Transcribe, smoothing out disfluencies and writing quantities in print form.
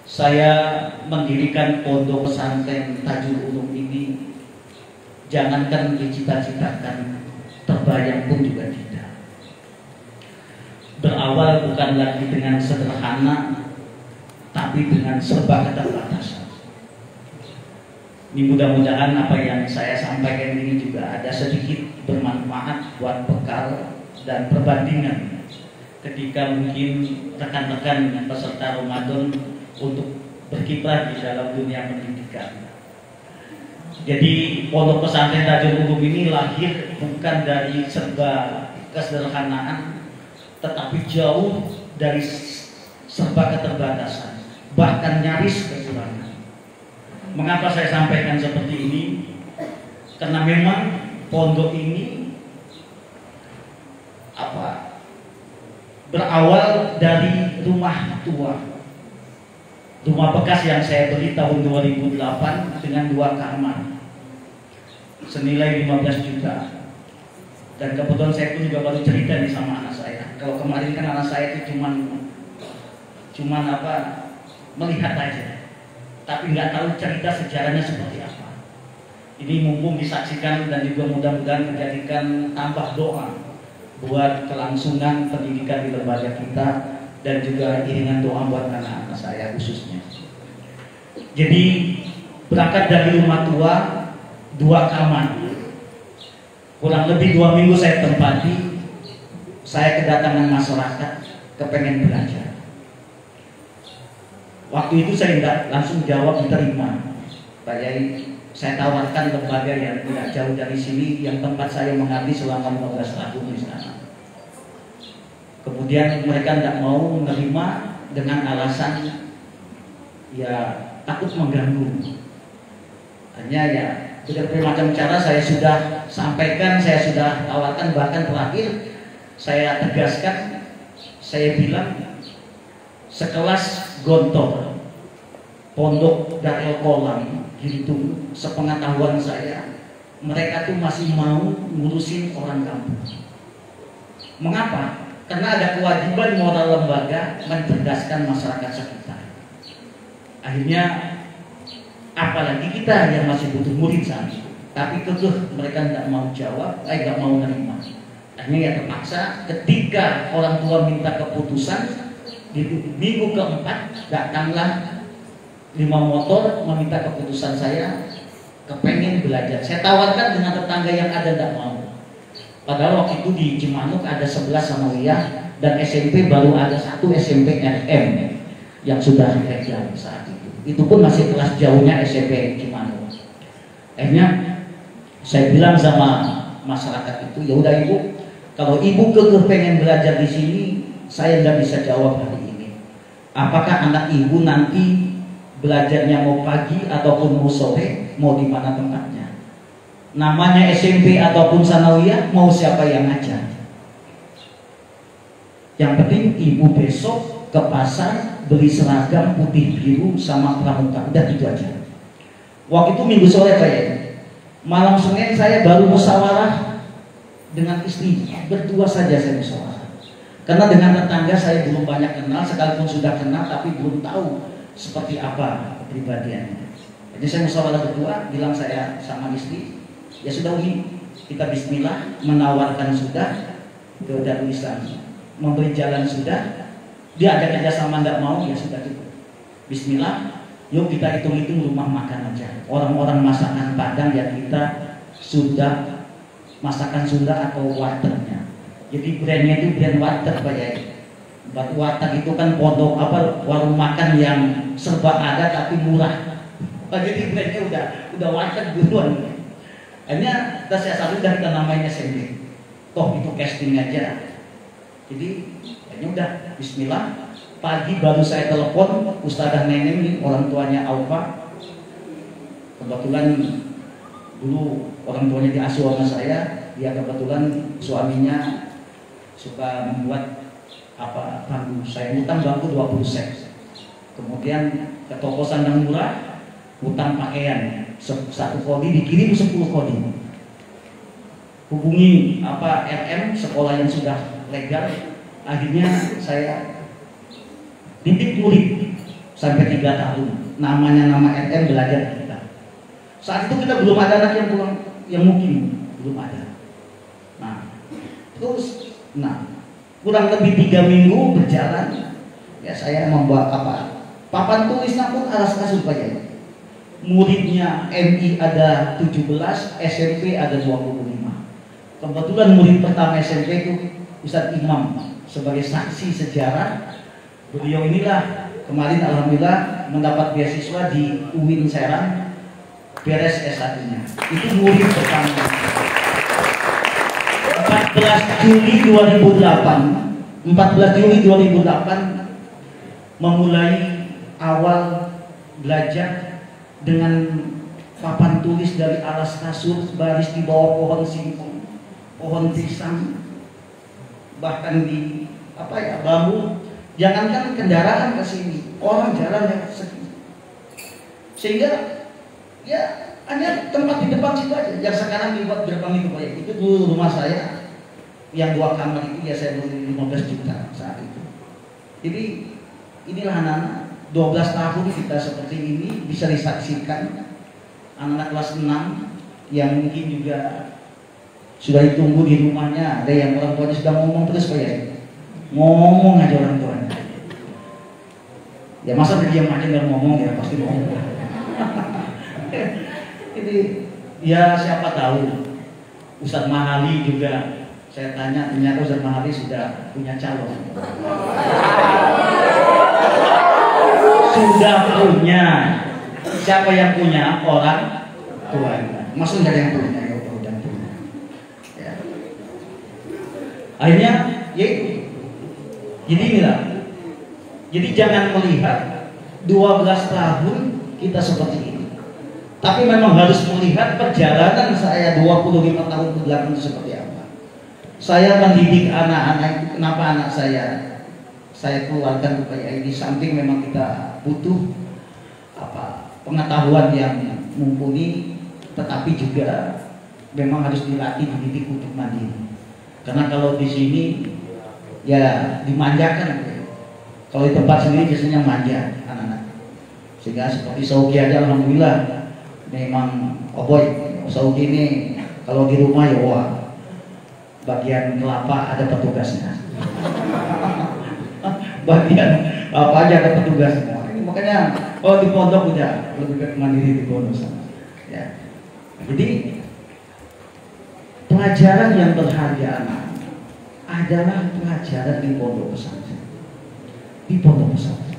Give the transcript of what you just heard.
Saya mendirikan pondok pesantren Tajul Ulum ini, jangankan dicita-citakan, terbayang pun juga tidak. Berawal bukan lagi dengan sederhana, tapi dengan serba keterbatasan. Ini mudah-mudahan apa yang saya sampaikan ini juga ada sedikit bermanfaat buat bekal dan perbandingan ketika mungkin rekan-rekan peserta Ramadan untuk berkiprah di dalam dunia pendidikan. Jadi pondok pesantren Tajul Ulum ini lahir bukan dari serba kesederhanaan, tetapi jauh dari serba keterbatasan, bahkan nyaris kekurangan. Mengapa saya sampaikan seperti ini? Karena memang pondok ini berawal dari rumah tua, rumah bekas yang saya beli tahun 2008 dengan 2 kamar senilai 15 juta. Dan kebetulan saya pun juga baru cerita nih sama anak saya. Kalau kemarin kan anak saya itu cuman melihat aja, tapi nggak tahu cerita sejarahnya seperti apa. Ini mumpung disaksikan dan juga mudah-mudahan menjadikan tambah doa buat kelangsungan pendidikan di lembaga kita, dan juga iringan doa buat anak-anak saya khususnya. Jadi berangkat dari rumah tua, 2 kamar, kurang lebih 2 minggu saya tempati. Saya kedatangan masyarakat kepengen belajar. Waktu itu saya tidak langsung jawab diterima, Pak Yai. Saya tawarkan lembaga yang tidak jauh dari sini, yang tempat saya mengabdi selama 15 tahun di sana. Kemudian mereka tidak mau menerima dengan alasan ya takut mengganggu. Hanya ya berbagai macam cara saya sudah sampaikan, saya sudah tawarkan, bahkan terakhir saya tegaskan, saya bilang sekelas Gontor, Pondok Darul Qolam gitu, sepengetahuan saya mereka tuh masih mau ngurusin orang kampung. Mengapa? Karena ada kewajiban moral lembaga mencerdaskan masyarakat sekitar. Akhirnya apalagi kita yang masih butuh murid saat itu, tapi kekeh mereka tidak mau jawab, tidak mau menerima. Akhirnya ya terpaksa ketika orang tua minta keputusan, di minggu keempat datanglah 5 motor meminta keputusan saya, kepengen belajar. Saya tawarkan dengan tetangga yang ada, tidak mau. Padahal waktu itu di Cimanuk ada 11 sanawiyah dan SMP baru ada 1 SMP RM yang sudah legal saat itu. Itu pun masih kelas jauhnya SMP Cimanuk. Akhirnya saya bilang sama masyarakat itu, ya udah ibu, kalau ibu kekeh pengen belajar di sini, saya nggak bisa jawab hari ini. Apakah anak ibu nanti belajarnya mau pagi ataupun mau sore, mau di mana tempatnya? Namanya SMP ataupun sanawiyah, mau siapa yang ngajar? Yang penting ibu besok ke pasar beli seragam putih biru sama pramuka, udah itu aja. Waktu itu minggu sore Pak ya, malam Senin saya baru musyawarah dengan istri, berdua saja saya musyawarah. Karena dengan tetangga saya belum banyak kenal, sekalipun sudah kenal tapi belum tahu seperti apa kepribadiannya. Jadi saya musyawarah berdua, bilang saya sama istri, ya sudah Umi, kita bismillah, menawarkan sudah ke Darul Islam, memberi jalan sudah, dia ada kerjasama tidak mau, ya sudah cukup. Bismillah, yuk kita hitung-hitung rumah makan aja. Orang-orang masakan Padang ya kita sudah masakan Sunda atau wartegnya. Jadi brandnya itu brand warteg Pak Yai. Warteg itu kan pondok warung makan yang serba ada tapi murah. Jadi brandnya udah warteg duluan. Hanya kita siasat udah kita namanya SMB. Toh itu casting aja. Jadi hanya udah bismillah. Pagi baru saya telepon Ustazah Neneng nih, orang tuanya Aufa. Kebetulan dulu orang tuanya diasuh sama saya. Dia kebetulan suaminya suka membuat bangku. Saya utang bangku 20 set. Kemudian ke toko sandang murah, utang pakaian 1 kodi dikirim 10 kodi. Hubungi RM sekolah yang sudah legal. Akhirnya saya didik murid sampai 3 tahun, namanya nama RM belajar kita. Saat itu kita belum ada anak yang pulang, yang mungkin belum ada. Nah, terus, kurang lebih 3 minggu berjalan, ya saya membawa papan tulisnya pun alas kasur Pak Yai. Muridnya MI ada 17, SMP ada 25. Kebetulan murid pertama SMP itu Ustadz Imam sebagai saksi sejarah. Beliau inilah kemarin alhamdulillah mendapat beasiswa di UIN Serang, beres S1-nya. Itu murid pertama. 14 Juli 2008 memulai awal belajar dengan papan tulis dari alas kasur, baris di bawah pohon singkong, pohon pisang, bahkan di bambu. Jangankan kendaraan ke sini, orang jalan lewat sini. Sehingga ya hanya tempat di depan situ aja. Yang sekarang dibuat gerbang itu Pak, itu dulu rumah saya yang 2 kamar itu ya saya beli 15 juta saat itu. Jadi inilah anak-anak 12 tahun kita seperti ini bisa disaksikan. Anak-anak kelas 6 yang mungkin juga sudah ditunggu di rumahnya, ada yang orang tuanya sudah ngomong terus Pak ya. Ngomong aja orang tuanya. Ya masa diam aja nggak ngomong, ya pasti ngomong. Ini ya siapa tahu Ustadz Mahali juga saya tanya, ternyata Ustadz Mahali sudah punya calon. Sudah punya. Siapa yang punya? Orang tuanya. Maksudnya ada yang punya, ya udah punya. Ya. Akhirnya ya itu. Jadi inilah. Jadi jangan melihat 12 tahun kita seperti ini. Tapi memang harus melihat perjalanan saya 25 tahun ke belakang itu seperti apa. Saya mendidik anak-anak itu, kenapa anak saya keluarkan supaya ini, samping memang kita butuh pengetahuan yang mumpuni, tetapi juga memang harus dilatih, dididik untuk mandiri. Karena kalau di sini ya dimanjakan. Kalau di tempat sendiri biasanya manja anak-anak. Sehingga seperti Saugi aja alhamdulillah memang Saugi ini kalau di rumah ya wah, bagian kelapa ada petugasnya. Bagian apa aja ada petugasnya. Makanya kalau di pondok udah lebih mandiri di pondok sama. Ya. Jadi pelajaran yang berharga adalah pelajaran di pondok pesantren. Di pondok pesantren.